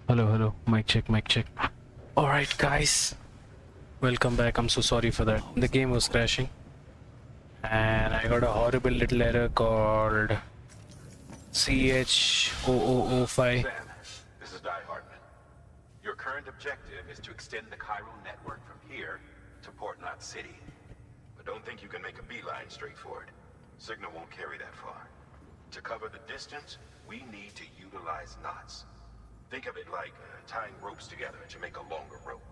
Hello, hello. Mic check, mic check. Alright, guys. Welcome back. I'm so sorry for that. The game was crashing. And I got a horrible little error called CH0005. Sam, this is Die Hartman. Your current objective is to extend the chiral network from here to Port Knot City. But don't think you can make a beeline straight for it. Signal won't carry that far. To cover the distance, we need to utilize knots. Think of it like tying ropes together to make a longer rope.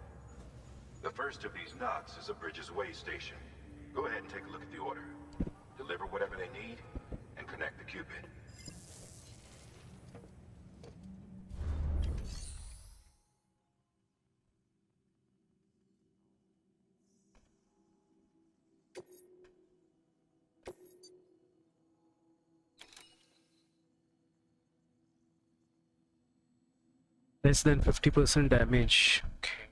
The first of these knots is a Bridges Way station. Go ahead and take a look at the order. Deliver whatever they need, and connect the Cupid. Less than 50% damage. Okay.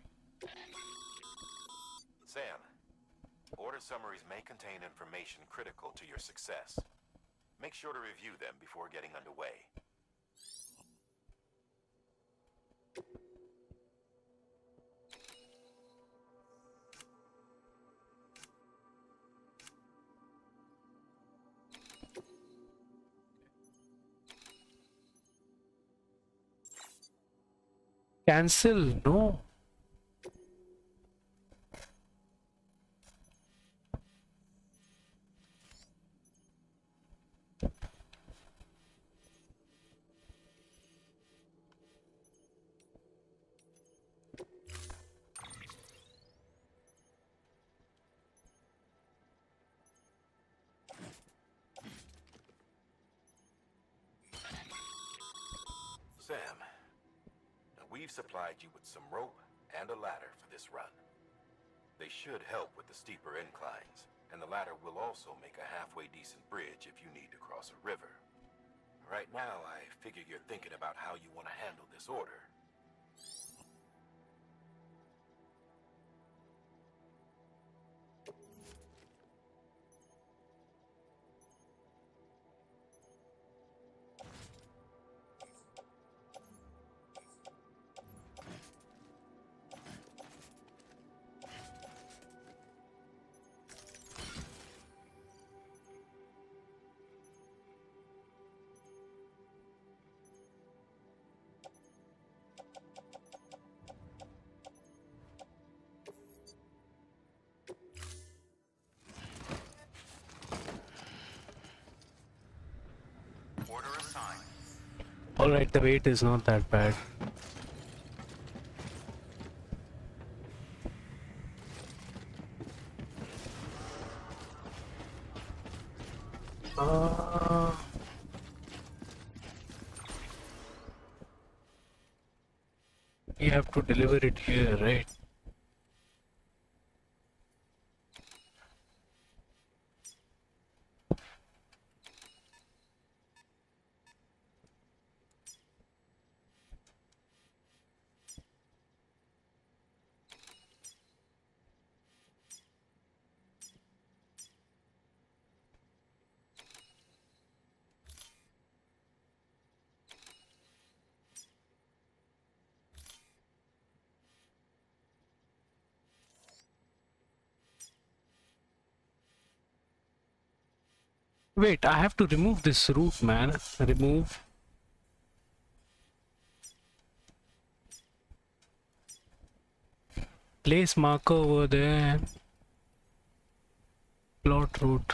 Sam, order summaries may contain information critical to your success. Make sure to review them before getting underway. Cancel? No. Sam, we've supplied you with some rope and a ladder for this run. They should help with the steeper inclines, and the ladder will also make a halfway decent bridge if you need to cross a river. Right now, I figure you're thinking about how you want to handle this order. Order assigned. Alright, the weight is not that bad. You have to deliver it here, right? Wait, I have to remove this route, man. Remove. Place marker over there. Plot route.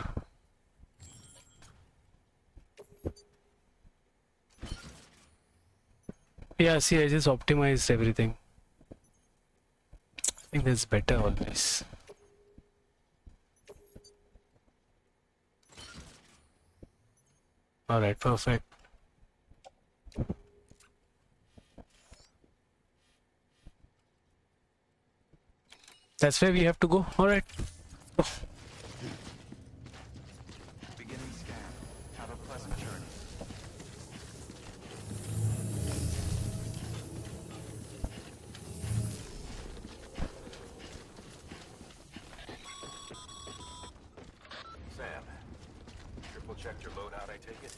Yeah, see, I just optimized everything. I think that's better always. Alright, perfect. That's where we have to go. Alright. Go. Beginning scan. Have a pleasant journey. Sam, triple checked your loadout, I take it?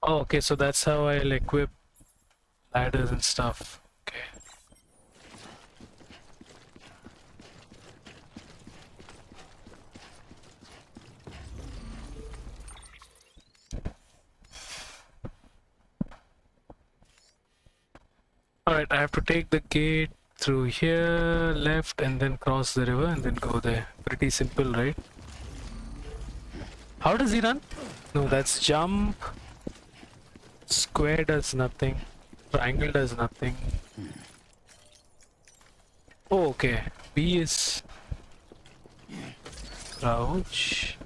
Oh, okay, so that's how I'll equip ladders and stuff. Okay. Alright, I have to take the gate through here, left, and then cross the river and then go there. Pretty simple, right? How does he run? No, that's jump. Square does nothing. Triangle does nothing. Oh, okay. B is crouch.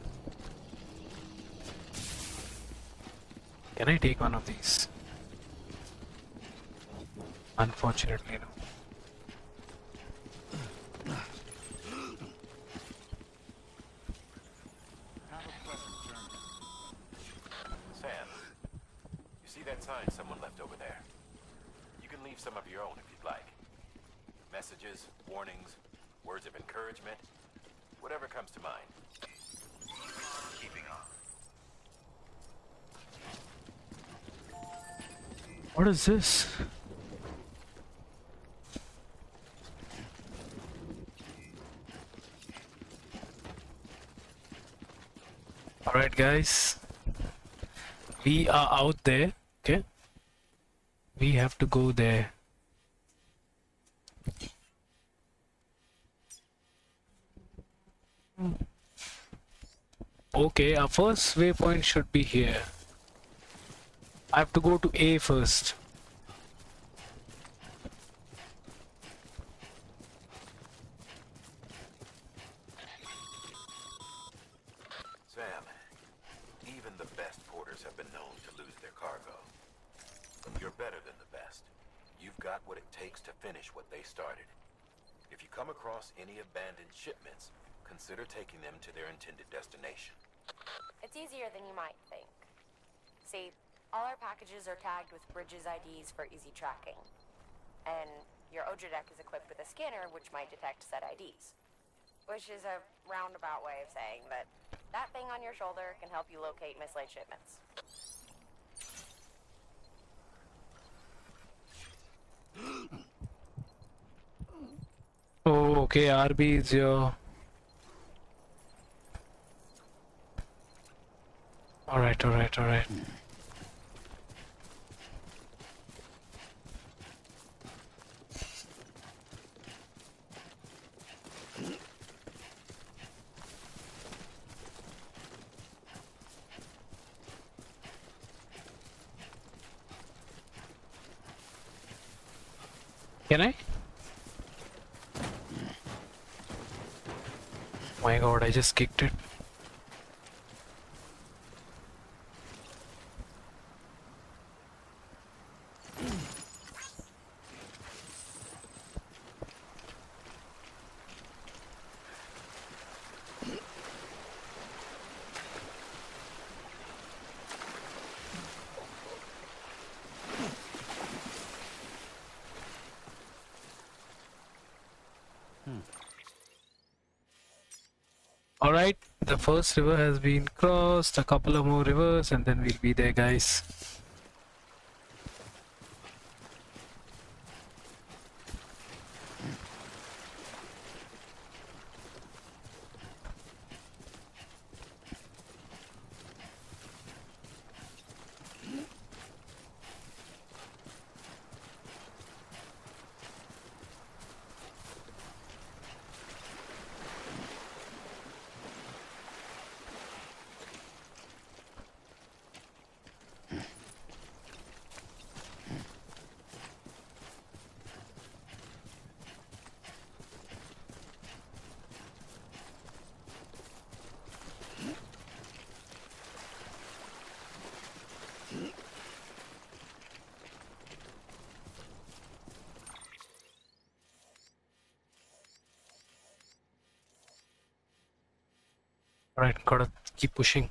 Can I take one of these? Unfortunately, no. Sam, you see that sign someone left over there? You can leave some of your own if you'd like. Messages, warnings, words of encouragement, whatever comes to mind. Keeping on. What is this? Alright, guys. We are out there. Okay. We have to go there. Okay, our first waypoint should be here. I have to go to A first. Sam, even the best porters have been known to lose their cargo. You're better than the best. You've got what it takes to finish what they started. If you come across any abandoned shipments, consider taking them to their intended destination. It's easier than you might think. See, all our packages are tagged with Bridges IDs for easy tracking. And your OJ deck is equipped with a scanner which might detect said IDs. Which is a roundabout way of saying that that thing on your shoulder can help you locate mislaid shipments. Oh, okay, RB is your... Alright, alright, alright. Can I? My god, I just kicked it. Alright, the first river has been crossed, a couple of more rivers, and then we'll be there, guys. Alright, gotta keep pushing.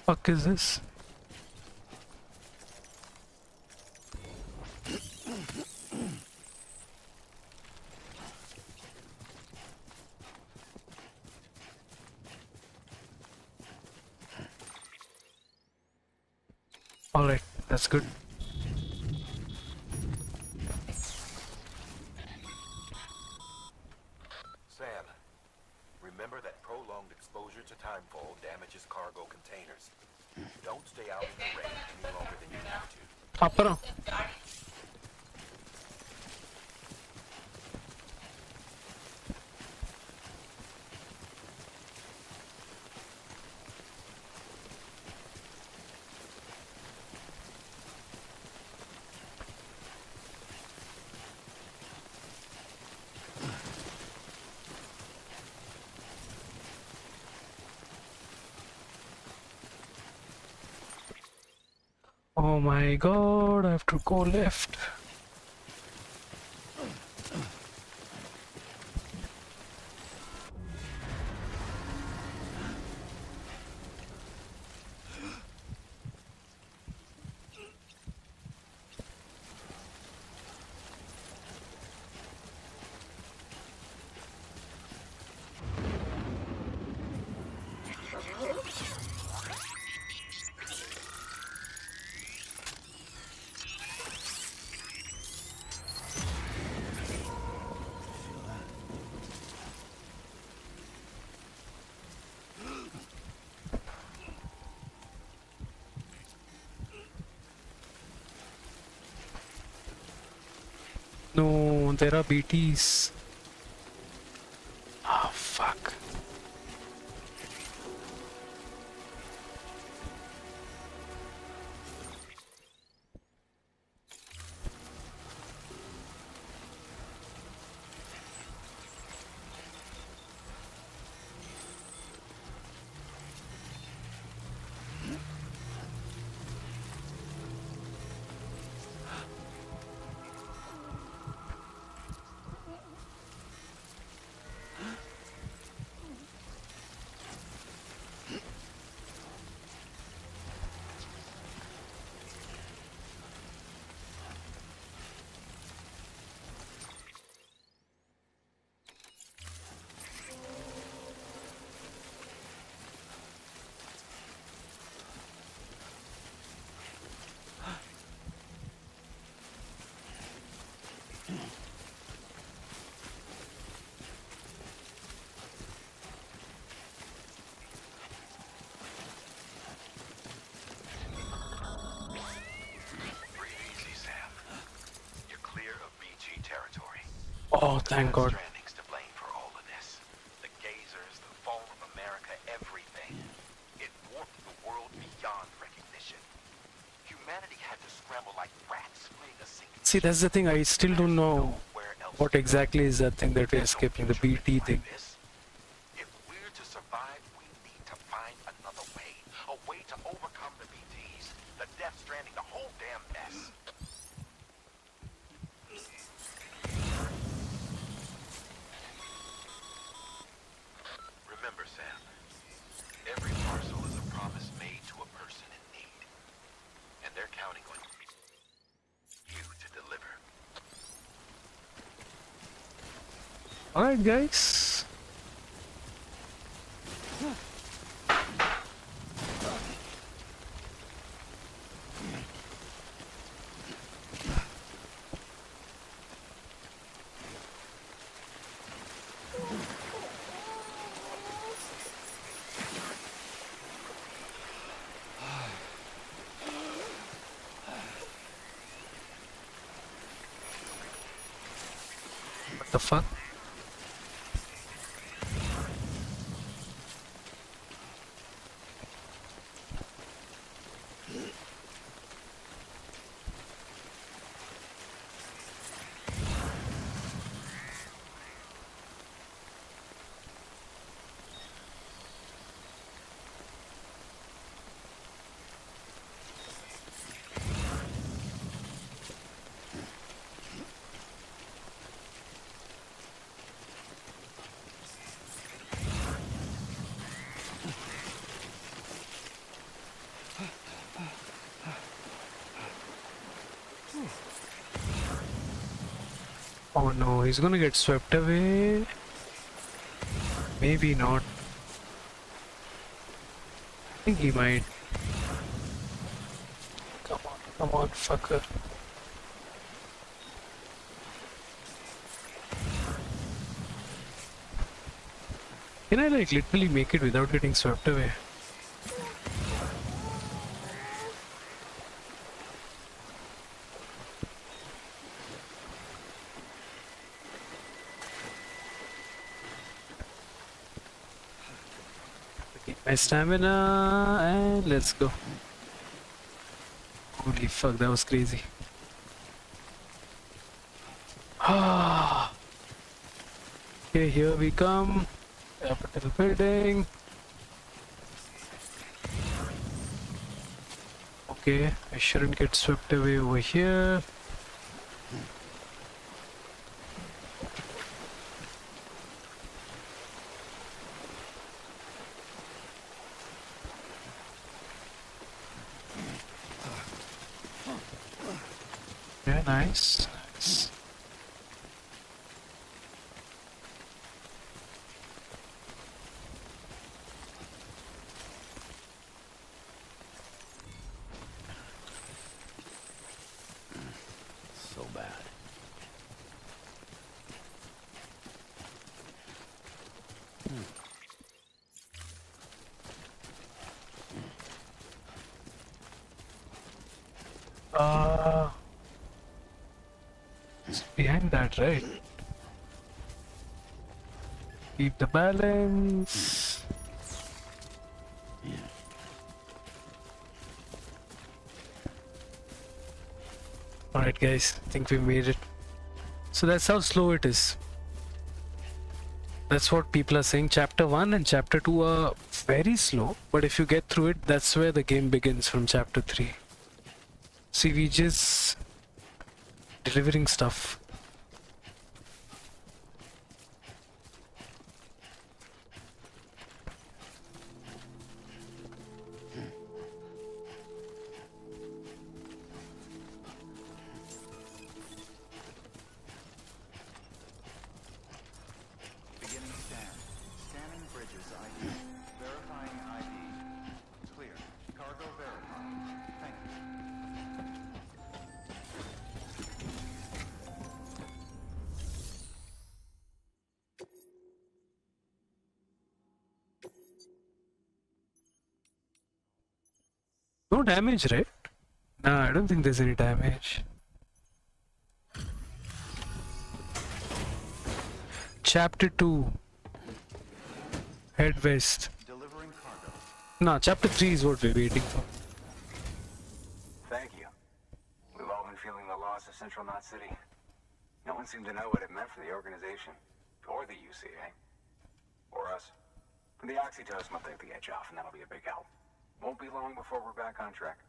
fuck is this? Alright, that's good. Sam, remember that prolonged exposure to timefall damages cargo containers. Don't stay out in the rain any longer than you have to. Apara. Oh my god, I have to go left. No, there are BTs. Ah, fuck. Oh, thank God. Death Stranding's to blame for all of this. The gazers, the fall of America, everything. It warped the world beyond recognition. Humanity had to scramble like rats fleeing a sinking See, that's the thing. I still don't know what exactly is that thing that we're escaping, the BT thing. If we're to survive, we need to find another way. A way to overcome the BTs, the Death Stranding, the whole damn mess. Remember, Sam, every parcel is a promise made to a person in need. And they're counting on you to deliver. Alright, guys. What the fuck? Oh no, he's gonna get swept away. Maybe not. I think he might. Come on, fucker. Can I like literally make it without getting swept away? My stamina and let's go. Holy fuck, that was crazy. Ah. Okay, here we come. Capital building. Okay, I shouldn't get swept away over here. Yeah, nice. Nice. So bad. It's behind that, right? Keep the balance. Alright guys, I think we made it. So that's how slow it is. That's what people are saying. Chapter 1 and chapter 2 are very slow, but if you get through it, that's where the game begins from chapter 3. See, we just delivering stuff. Beginning scan. Scanning bridges ID. Verifying ID. Clear. Cargo verified. Thank you. No damage, right? Nah, I don't think there's any damage. Chapter 2. Head west. Delivering cargo. Nah, chapter 3 is what we're waiting for. Thank you. We've all been feeling the loss of Central Knot City. No one seemed to know what it meant for the organization, or the UCA, or us. The oxytocin will take the edge off, and that'll be a big help. Won't be long before we're back on track.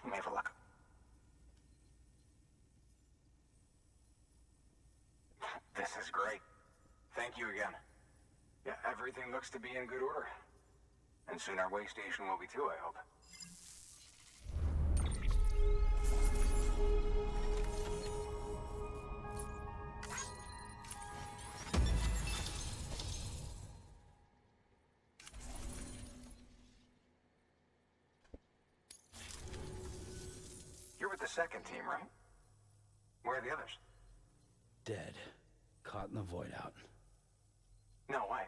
May have luck. This is great. Thank you again. Yeah, everything looks to be in good order. And soon our way station will be too, I hope. You're with the second team, right? Where are the others? Dead. Caught in the void out. No way.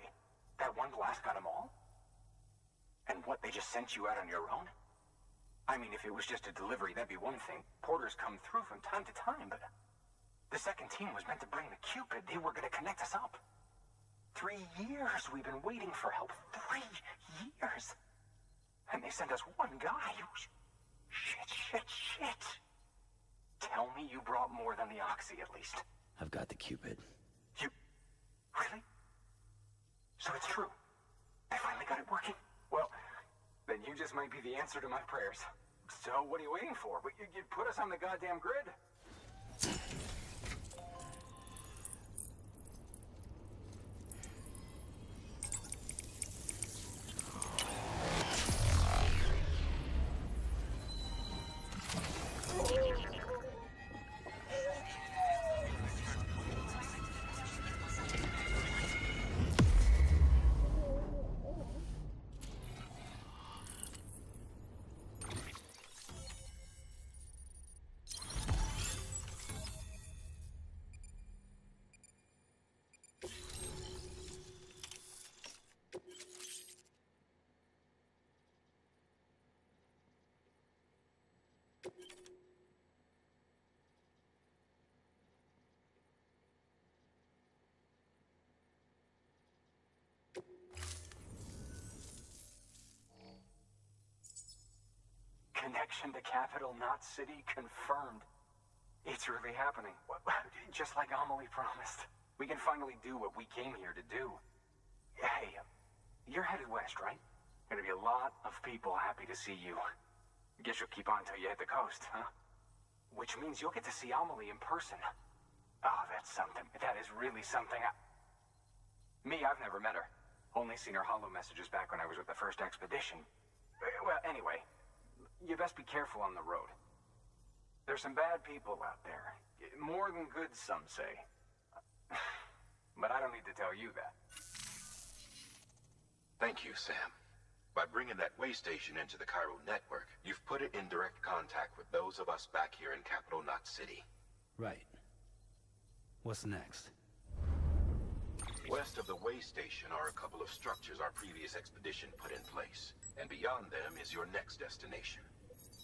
That one blast got them all? And what, they just sent you out on your own? I mean, if it was just a delivery, that'd be one thing. Porters come through from time to time, but the second team was meant to bring the Cupid. They were gonna connect us up. 3 years we've been waiting for help. 3 years. And they sent us one guy. Shit. Tell me you brought more than the Oxy, at least. I've got the Cupid. You... Really? So it's true. They finally got it working. Well, then you just might be the answer to my prayers. So what are you waiting for? You put us on the goddamn grid. connection to Capital Knot City confirmed. It's really happening. Just like Amelie promised. We can finally do what we came here to do. Hey, you're headed west, right? Gonna be a lot of people happy to see you. Guess you'll keep on till you hit the coast, huh? Which means you'll get to see Amelie in person. Oh, that's something. That is really something. Me, I've never met her. Only seen her holo messages back when I was with the first expedition. Well, anyway, you best be careful on the road. There's some bad people out there. More than good, some say. But I don't need to tell you that. Thank you, Sam. By bringing that way station into the Cairo network, you've put it in direct contact with those of us back here in Capital Knot City. Right. What's next? West of the way station are a couple of structures our previous expedition put in place. And beyond them is your next destination,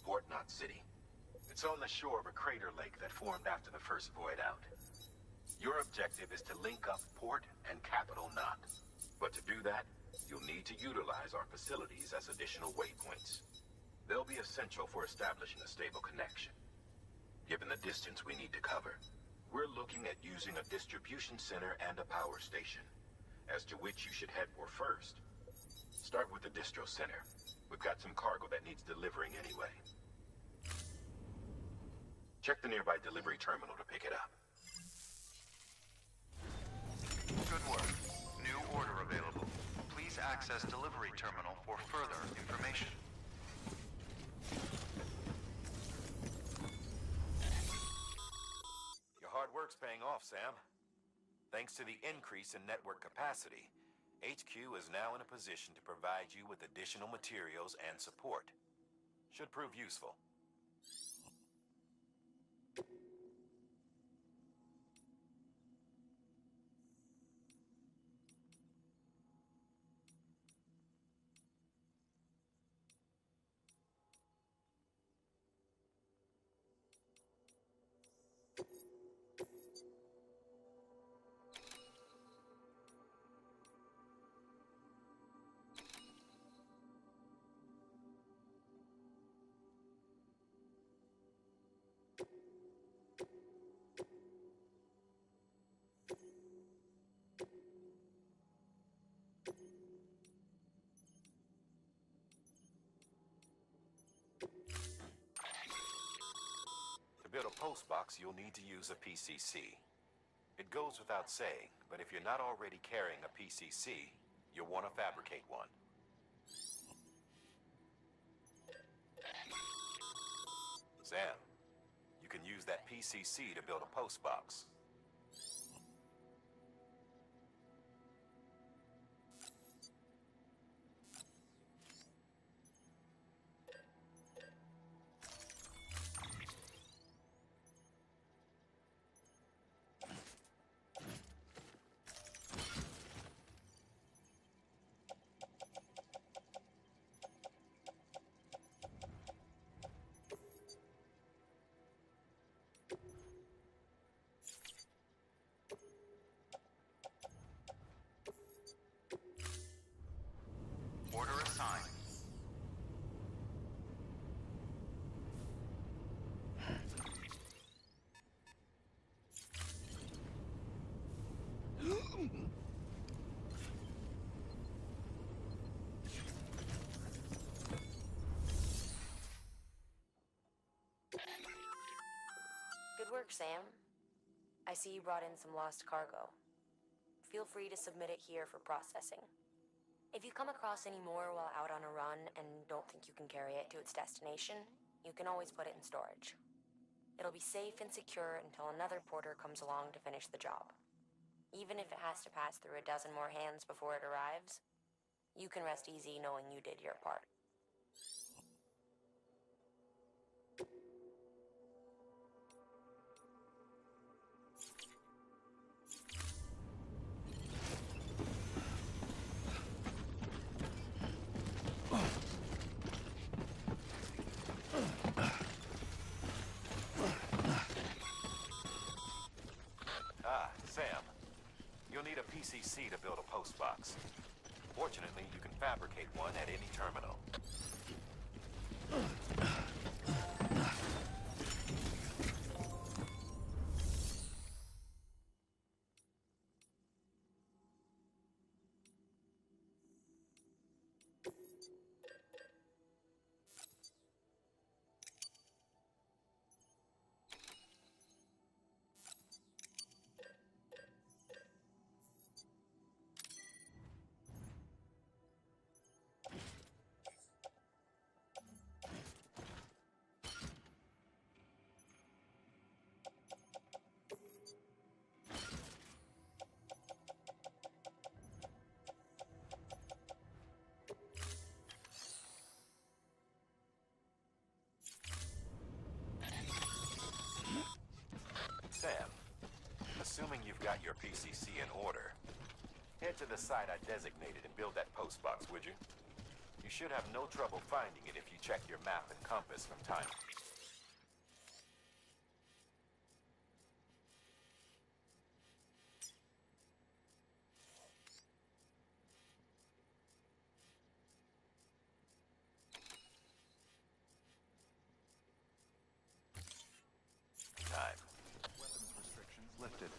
Port Knot City. It's on the shore of a crater lake that formed after the first void out. Your objective is to link up Port and Capital Knot. But to do that, you'll need to utilize our facilities as additional waypoints. They'll be essential for establishing a stable connection. Given the distance we need to cover, we're looking at using a distribution center and a power station, as to which you should head for first. Start with the distro center. We've got some cargo that needs delivering anyway. Check the nearby delivery terminal to pick it up. Good work. New order available. Please access delivery terminal for further information. Your hard work's paying off, Sam. Thanks to the increase in network capacity, HQ is now in a position to provide you with additional materials and support. Should prove useful. To build a post box, you'll need to use a PCC. It goes without saying, but if you're not already carrying a PCC, you'll want to fabricate one. Sam, you can use that PCC to build a post box. Order assigned. Good work, Sam. I see you brought in some lost cargo. Feel free to submit it here for processing. If you come across any more while out on a run and don't think you can carry it to its destination, you can always put it in storage. It'll be safe and secure until another porter comes along to finish the job. Even if it has to pass through a dozen more hands before it arrives, you can rest easy knowing you did your part. Sam, you'll need a PCC to build a post box. Fortunately, you can fabricate one at any terminal. Assuming you've got your PCC in order, head to the site I designated and build that postbox, would you? You should have no trouble finding it if you check your map and compass from time. Time. Weapons restrictions lifted.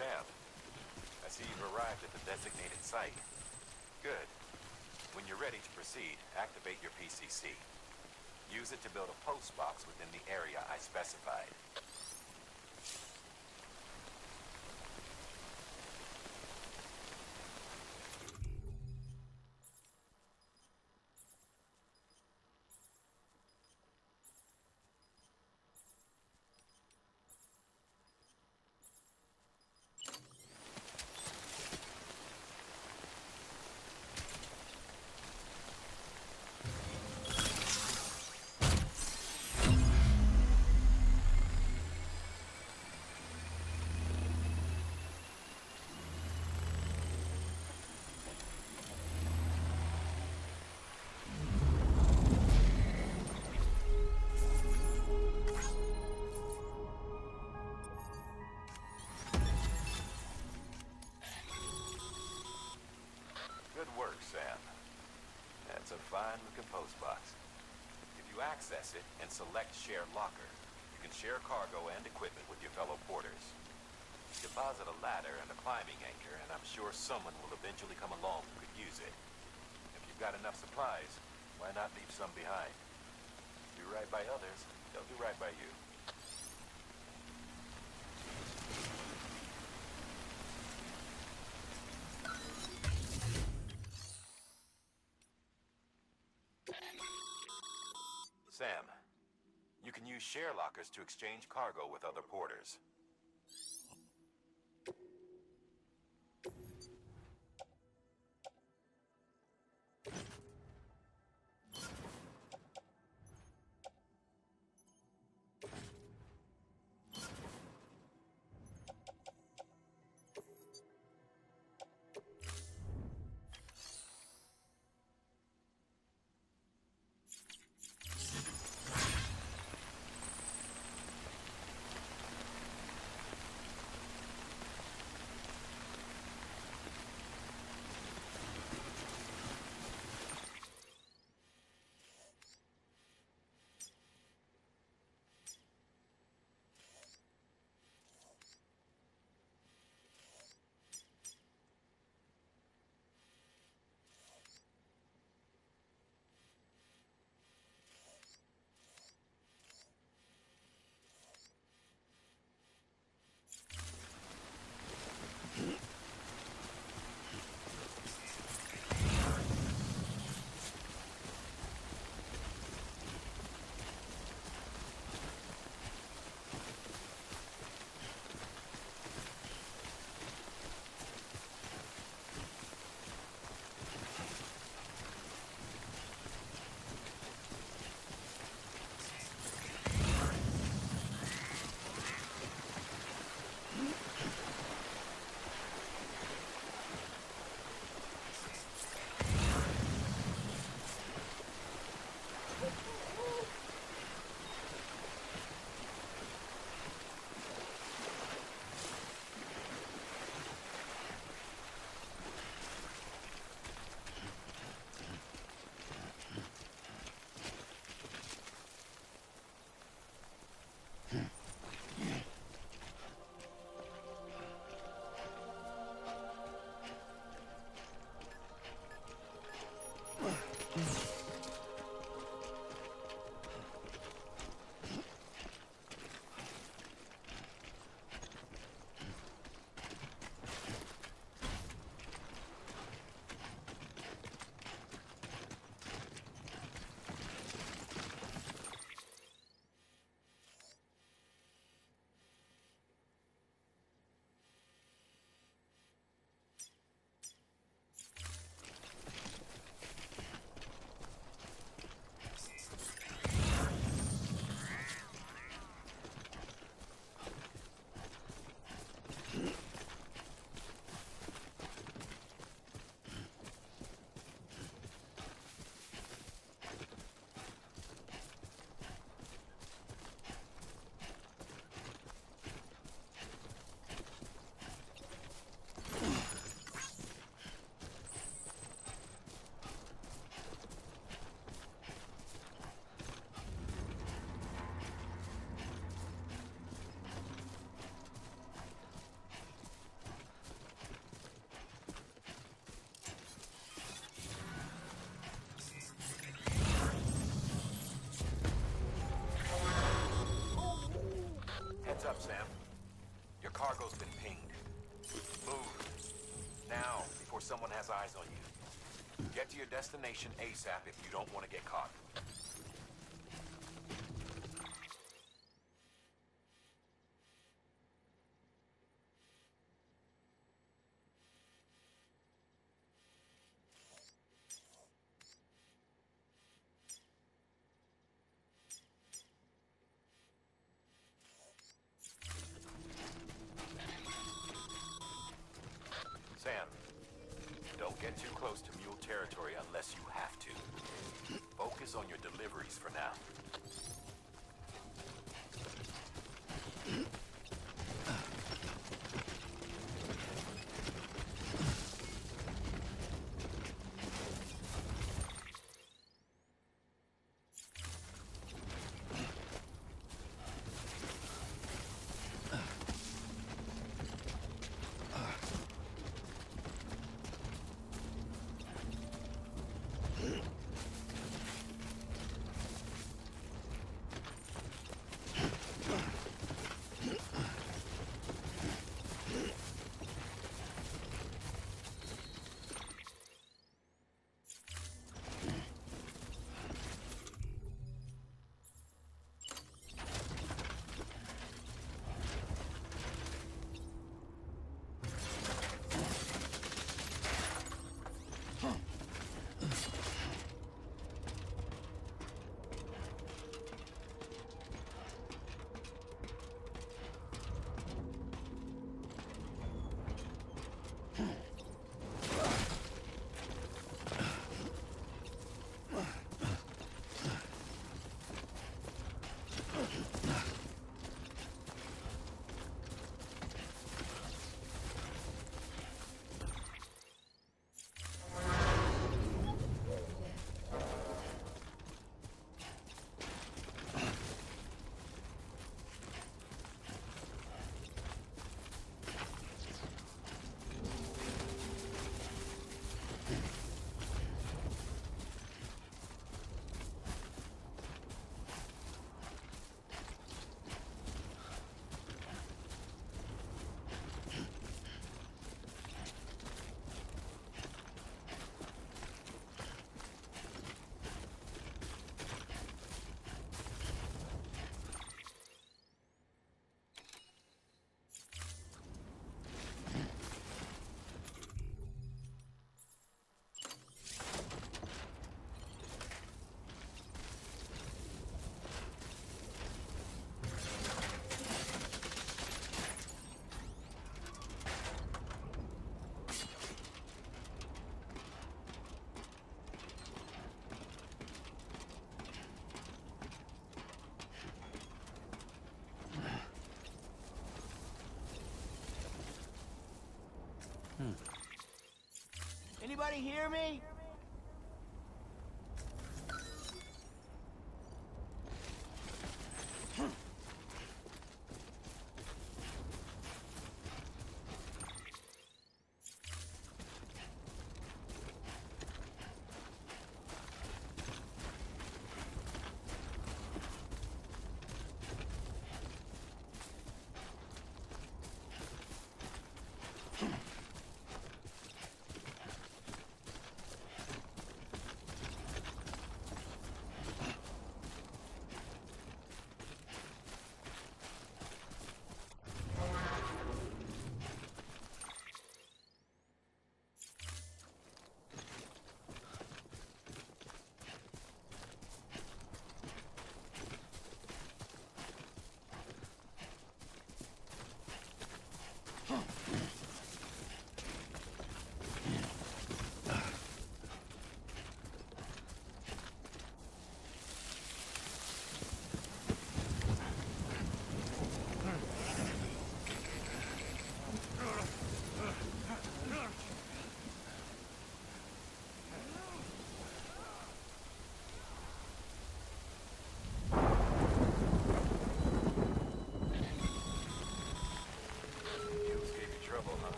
Sam, I see you've arrived at the designated site. Good. When you're ready to proceed, activate your PCC. Use it to build a postbox within the area I specified. Good work, Sam. That's a fine-looking postbox. If you access it and select Share Locker, you can share cargo and equipment with your fellow porters. Deposit a ladder and a climbing anchor, and I'm sure someone will eventually come along who could use it. If you've got enough supplies, why not leave some behind? Do right by others, they'll do right by you. Sam, you can use share lockers to exchange cargo with other porters. enough, Sam. Your cargo's been pinged. Move. Now, before someone has eyes on you. Get to your destination ASAP if you don't want to get caught. Sam, don't get too close to mule territory unless you have to. Focus on your deliveries for now. Anybody hear me?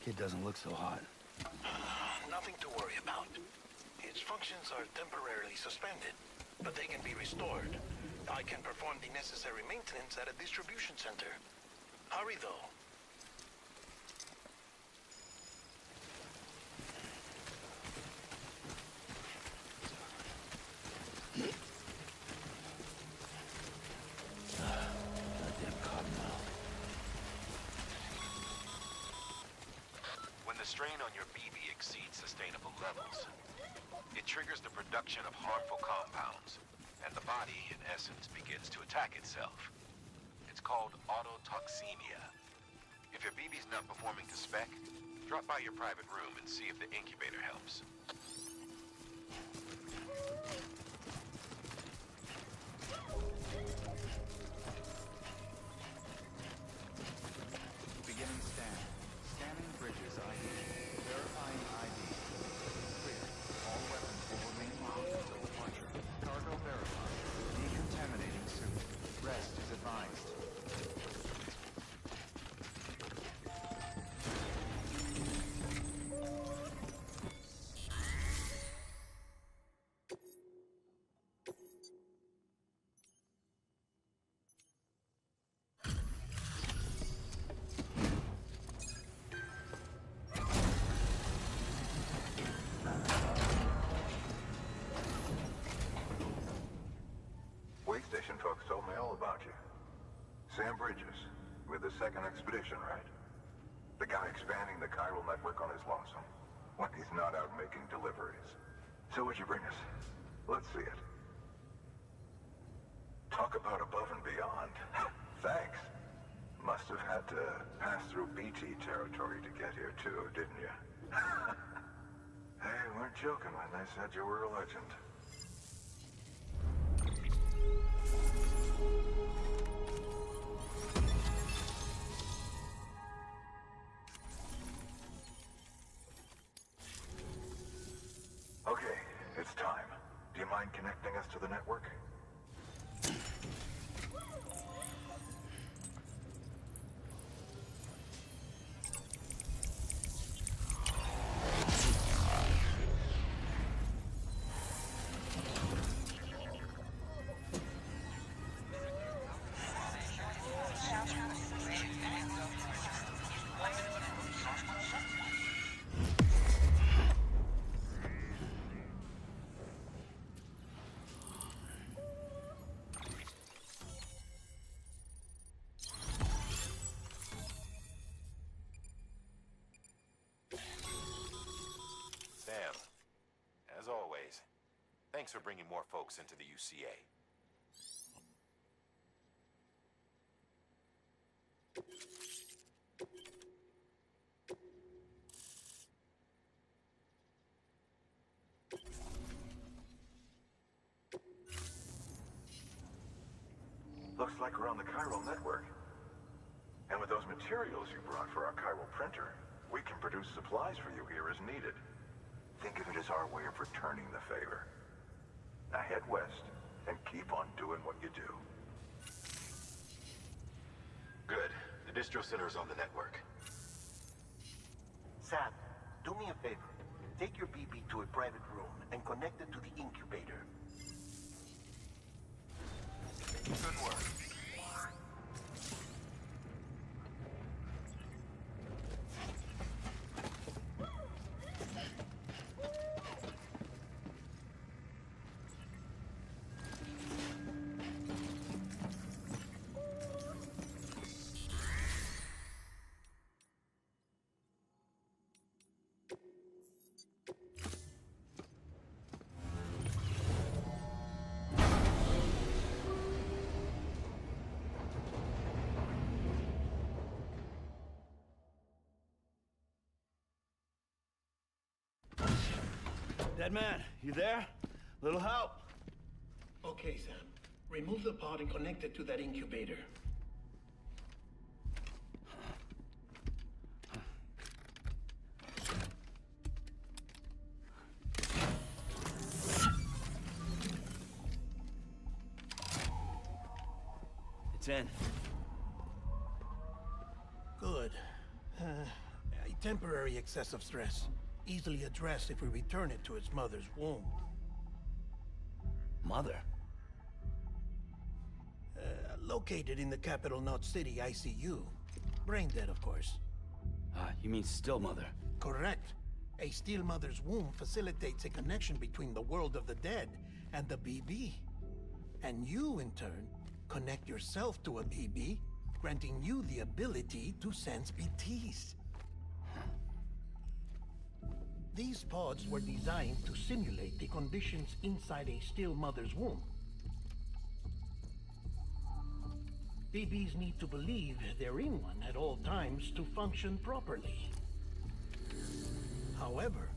Kid doesn't look so hot. Nothing to worry about. Its functions are temporarily suspended, but they can be restored. I can perform the necessary maintenance at a distribution center. Hurry, though. Goddamn cottonmouth. When the strain on your BB exceeds sustainable levels, it triggers the production of harmful compounds, and the body, in essence, begins to attack itself. It's called autotoxemia. If your BB's not performing to spec, drop by your private room and see if the incubator helps. Beginning scan. Scanning bridges ID. Verifying ID. Clear. All weapons will remain locked until departure. Cargo verified. Decontaminating suit. Rest is advised. Way station folks told me all about you. Sam Bridges, with the second expedition, right? The guy expanding the chiral network on his lonesome, when he's not out making deliveries. So what'd you bring us? Let's see it. Talk about above and beyond. Thanks. Must have had to pass through BT territory to get here too, didn't you? They weren't joking when they said you were a legend. Okay, it's time. Do you mind connecting us to the network? Sam, as always, thanks for bringing more folks into the UCA. Looks like we're on the chiral network. And with those materials you brought for our chiral printer, we can produce supplies for you here as needed. Think of it as our way of returning the favor. Now head west and keep on doing what you do. Good. The distro center is on the network. Sam, do me a favor. Take your BB to a private room and connect it to the incubator. Good work. Dead man, you there? Little help? Okay, Sam. Remove the pod and connect it to that incubator. It's in. Good. I Temporary excessive stress, easily addressed if we return it to its mother's womb. Mother? Located in the capital Knot City ICU. Brain dead, of course. You mean still mother? Correct. A steel mother's womb facilitates a connection between the world of the dead and the BB. And you, in turn, connect yourself to a BB, granting you the ability to sense BTs. These pods were designed to simulate the conditions inside a still mother's womb. BBs need to believe they're in one at all times to function properly. However,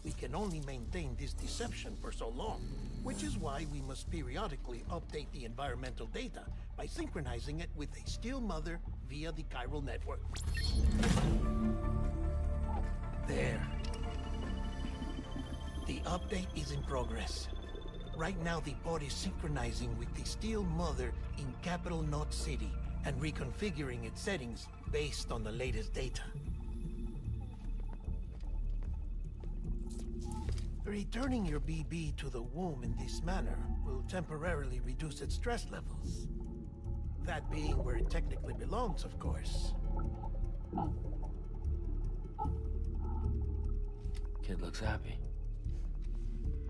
we can only maintain this deception for so long, which is why we must periodically update the environmental data by synchronizing it with a still mother via the chiral network. There. The update is in progress. Right now, the pod is synchronizing with the steel mother in capital Knot City and reconfiguring its settings based on the latest data. Returning your BB to the womb in this manner will temporarily reduce its stress levels. That being where it technically belongs, of course. Kid looks happy.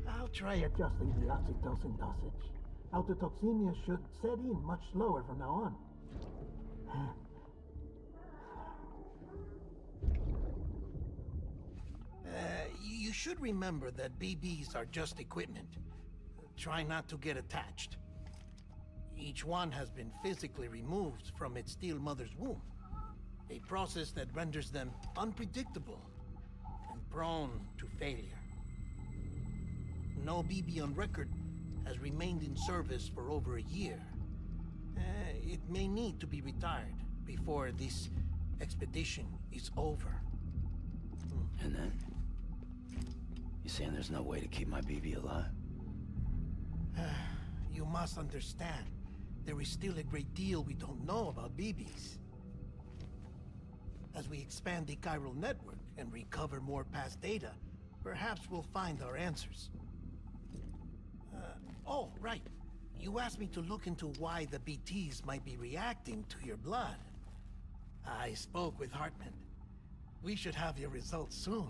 I'll try adjusting the oxytocin dosage. Autotoxemia should set in much slower from now on. You should remember that BBs are just equipment. Try not to get attached. Each one has been physically removed from its steel mother's womb. A process that renders them unpredictable and prone to failure. No BB on record has remained in service for over a year. It may need to be retired before this expedition is over. And then? You saying there's no way to keep my BB alive? You must understand, there is still a great deal we don't know about BBs. As we expand the chiral network and recover more past data, perhaps we'll find our answers. Oh, right. You asked me to look into why the BTs might be reacting to your blood. I spoke with Hartman. We should have your results soon.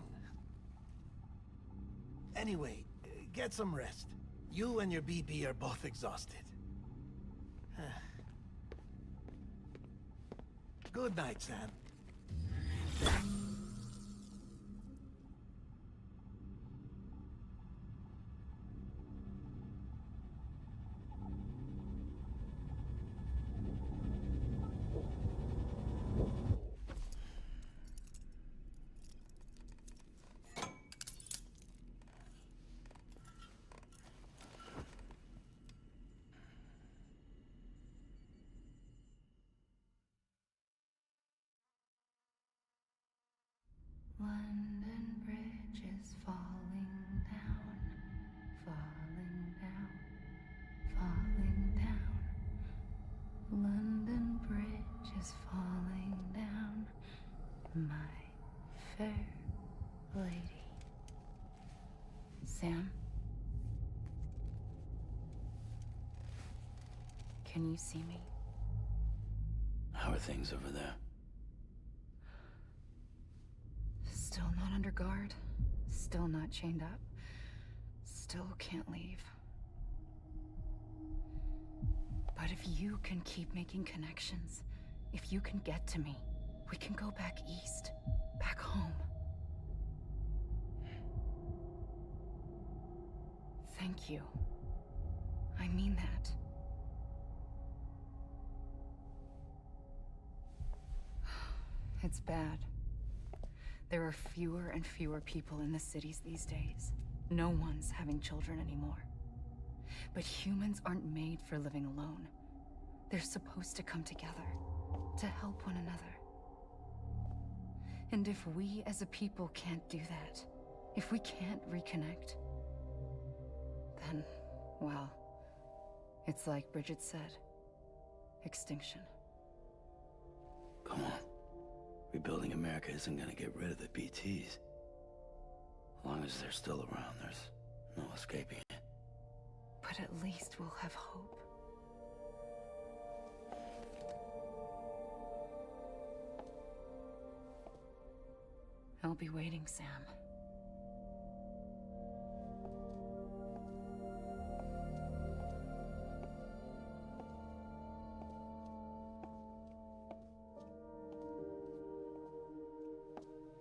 Anyway, get some rest. You and your BB are both exhausted. Good night, Sam. London Bridge is falling down, falling down, falling down. London Bridge is falling down, my fair lady. Sam? Can you see me? How are things over there? Still not under guard, still not chained up, still can't leave. But if you can keep making connections, if you can get to me, we can go back east, back home. Thank you. I mean that. It's bad. There are fewer and fewer people in the cities these days. No one's having children anymore. But humans aren't made for living alone. They're supposed to come together, to help one another. And if we as a people can't do that, if we can't reconnect, then, well, it's like Bridget said, extinction. Come on. Rebuilding America isn't gonna get rid of the BTs. As long as they're still around, there's no escaping it. But at least we'll have hope. I'll be waiting, Sam.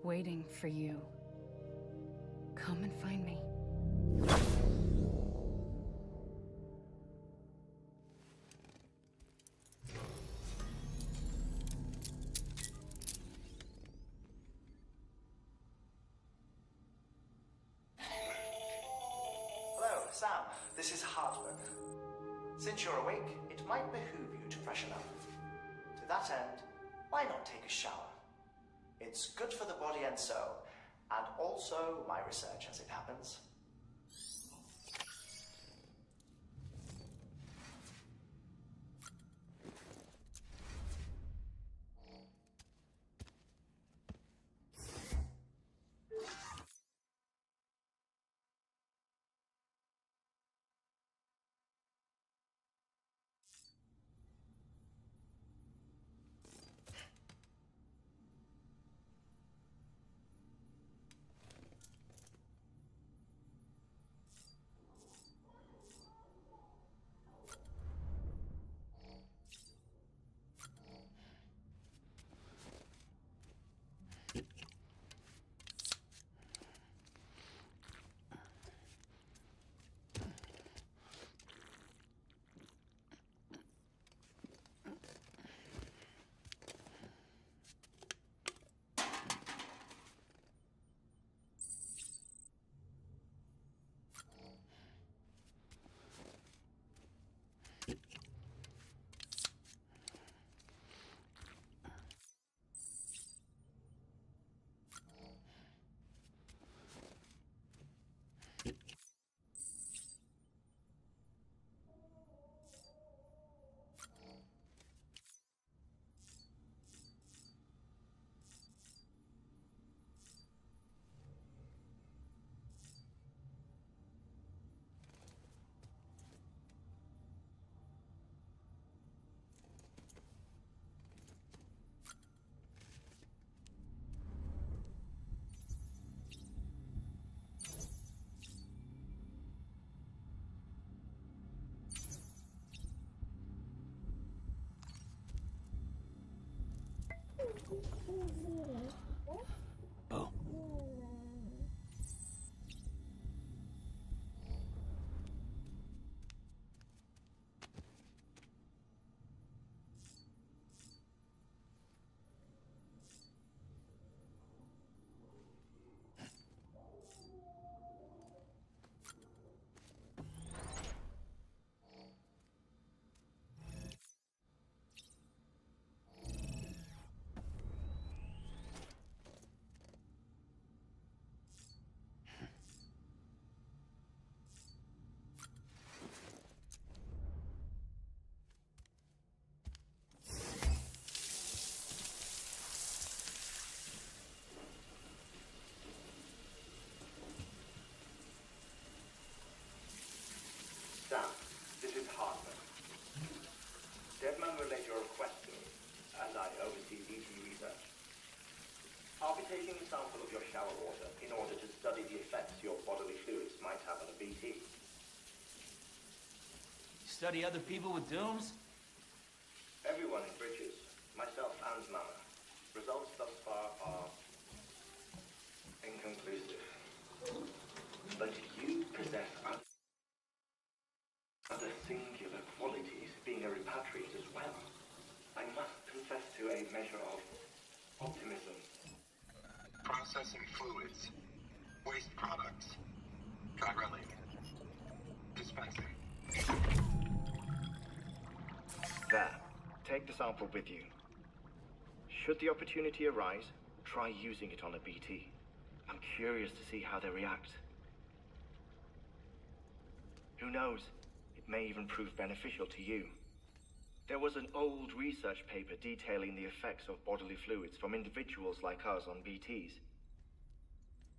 Waiting for you. Come and find me. Hello, Sam. This is Hardman. Since you're awake, it might behoove you to freshen up. To that end, why not take a shower? It's good for the body and soul, and also my research as it happens. Oh. Sam, this is Hardman. Deadman relayed your request to me, as I oversee BT research. I'll be taking a sample of your shower water in order to study the effects your bodily fluids might have on a BT. Study other people with dooms? Everyone in Bridges, myself and Mama. Results thus far are inconclusive. But you possess other singular qualities, being a repatriate as well. I must confess to a measure of optimism. Processing fluids. Waste products. Dry-relling. Dispensing. There. Take the sample with you. Should the opportunity arise, try using it on a BT. I'm curious to see how they react. Who knows? It may even prove beneficial to you. There was an old research paper detailing the effects of bodily fluids from individuals like us on BTs.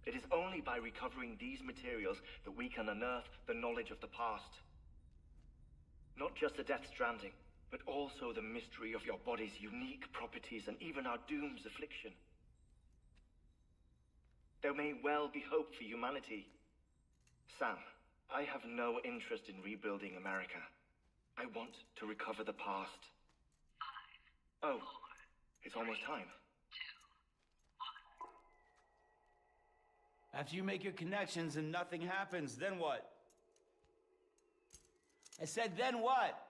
It is only by recovering these materials that we can unearth the knowledge of the past. Not just the Death Stranding, but also the mystery of your body's unique properties and even our doom's affliction. There may well be hope for humanity. Sam, I have no interest in rebuilding America. I want to recover the past. 5, oh, 4, it's almost time. 2, 1. After you make your connections and nothing happens, then what? I said, then what?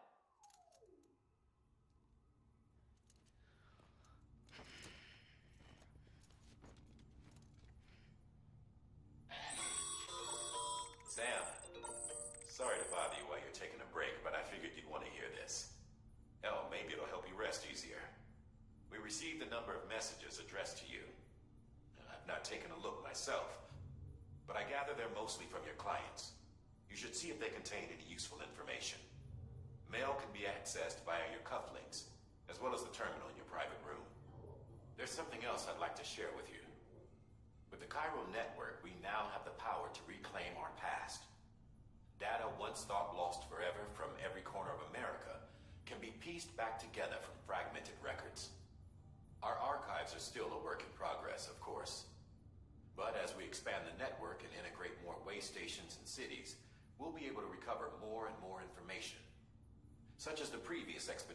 Sam, sorry to bother you while you're taking a break, but I figured you'd want to hear this. Hell, maybe it'll help you rest easier. We received a number of messages addressed to you. I've not taken a look myself, but I gather they're mostly from your clients. You should see if they contain any useful information. Mail can be accessed via your cufflinks, as well as the terminal in your private room. There's something else I'd like to share with you. With the Cairo network, we now have the power to reclaim our past. Data once thought lost forever from every corner of America can be pieced back together from fragmented records. Our archives are still a work in progress, of course. But as we expand the network and integrate more way stations and cities, we'll be able to recover more and more information, such as the previous expedition.